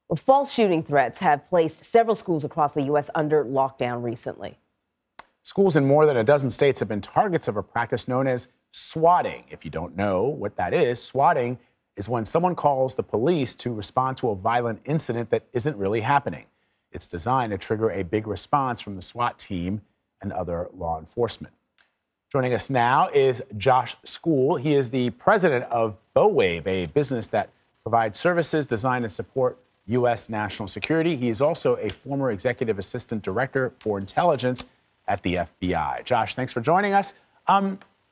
Well, false shooting threats have placed several schools across the U.S. under lockdown recently. Schools in more than a dozen states have been targets of a practice known as swatting. If you don't know what that is, swatting is when someone calls the police to respond to a violent incident that isn't really happening. It's designed to trigger a big response from the SWAT team and other law enforcement. Joining us now is Josh Skule. He is the president of BowWave, a business that provides services designed to support U.S. national security. He is also a former executive assistant director for intelligence at the FBI. Josh, thanks for joining us.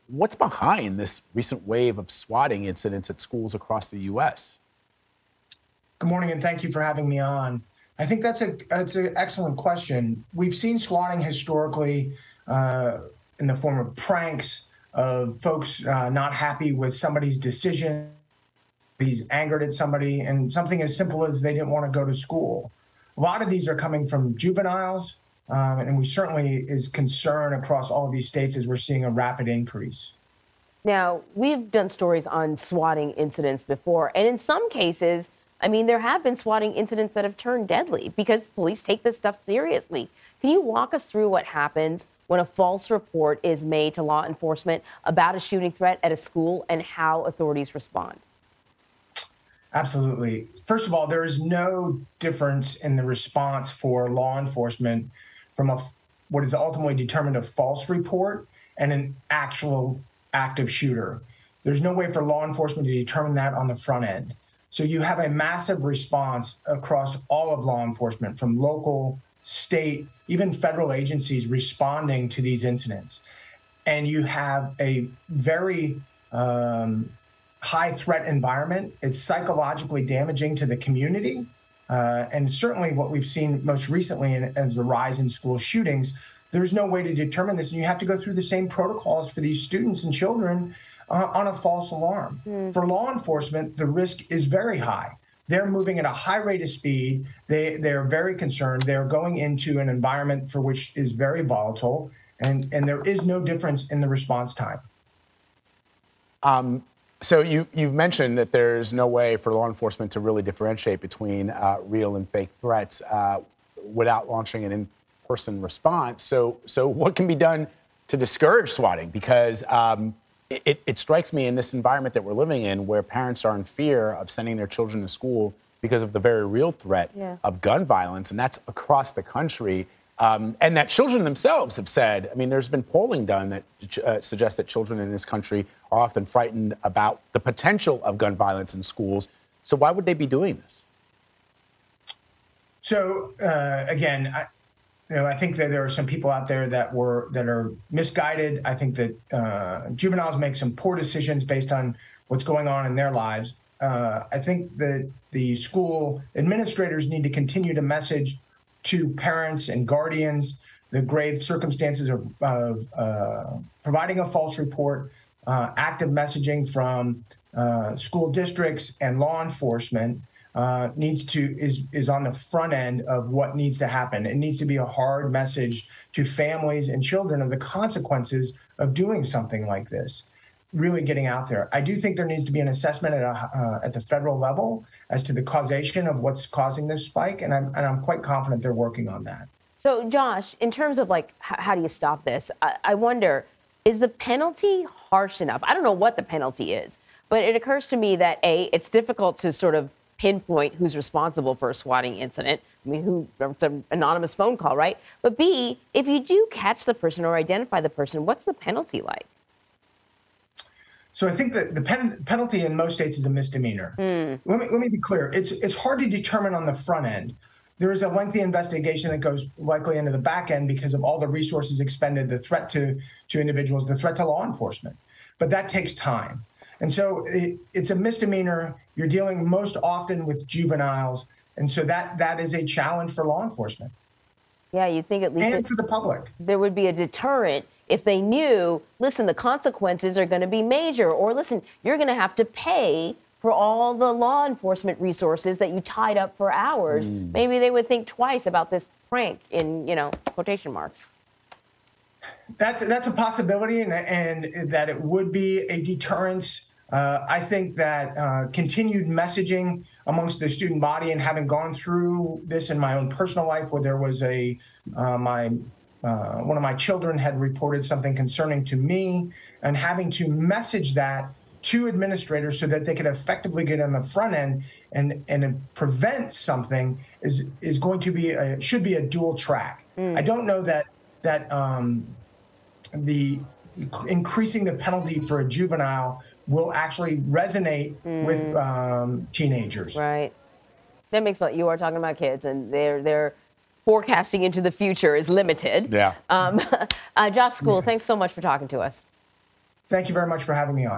What's behind this recent wave of swatting incidents at schools across the U.S.? Good morning, and thank you for having me on. I think that's an excellent question. We've seen swatting historically in the form of pranks, of folks not happy with somebody's decision, he's angered at somebody, and something as simple as they didn't want to go to school. A lot of these are coming from juveniles, and we certainly is concern across all of these states as we're seeing a rapid increase. Now, we've done stories on swatting incidents before, and in some cases, I mean, there have been swatting incidents that have turned deadly because police take this stuff seriously. Can you walk us through what happens when a false report is made to law enforcement about a shooting threat at a school and how authorities respond? Absolutely. First of all, there is no difference in the response for law enforcement from what is ultimately determined a false report and an actual active shooter. There's no way for law enforcement to determine that on the front end. So you have a massive response across all of law enforcement, from local, state, even federal agencies responding to these incidents. And you have a very high threat environment. It's psychologically damaging to the community. And certainly what we've seen most recently as the rise in school shootings, there's no way to determine this. And you have to go through the same protocols for these students and children on a false alarm. For law enforcement, the risk is very high. They're moving at a high rate of speed. They're very concerned. They're going into an environment for which is very volatile, and there is no difference in the response time. So you've mentioned that there's no way for law enforcement to really differentiate between real and fake threats without launching an in-person response. So what can be done to discourage swatting? Because it strikes me in this environment that we're living in, where parents are in fear of sending their children to school because of the very real threat of gun violence, and that's across the country. And that children themselves have said, I mean, there's been polling done that suggests that children in this country are often frightened about the potential of gun violence in schools. So why would they be doing this? So again, I think that there are some people out there that are misguided. I think that juveniles make some poor decisions based on what's going on in their lives. I think that the school administrators need to continue to message to parents and guardians the grave circumstances of providing a false report. Active messaging from school districts and law enforcement is on the front end of what needs to happen. It needs to be a hard message to families and children of the consequences of doing something like this, really getting out there. I do think there needs to be an assessment at the federal level as to the causation of what's causing this spike, and I'm quite confident they're working on that. So, Josh, in terms of how do you stop this? I wonder, is the penalty harsh enough? I don't know what the penalty is, but it occurs to me that it's difficult to sort of pinpoint who's responsible for a swatting incident. I mean, it's an anonymous phone call, right? But B, if you do catch the person or identify the person, what's the penalty like? So I think that the penalty in most states is a misdemeanor. Let me be clear. It's hard to determine on the front end. There is a lengthy investigation that goes likely into the back end because of all the resources expended, the threat to individuals, the threat to law enforcement. But that takes time. And so it's a misdemeanor. You're dealing most often with juveniles. And so that is a challenge for law enforcement. Yeah, you'd think at least and for the public. There would be a deterrent if they knew, listen, the consequences are going to be major, or listen, you're going to have to pay for all the law enforcement resources that you tied up for hours. Maybe they would think twice about this prank in, quotation marks. That's a possibility, and that it would be a deterrence I think that continued messaging amongst the student body, and having gone through this in my own personal life, where there was one of my children had reported something concerning to me, and having to message that to administrators so that they could effectively get on the front end and prevent something is going to be should be a dual track. I don't know that the increasing the penalty for a juvenile will actually resonate with teenagers. Right. That makes a lot. You are talking about kids, and their forecasting into the future is limited. Yeah. Josh Skule, thanks so much for talking to us. Thank you very much for having me on.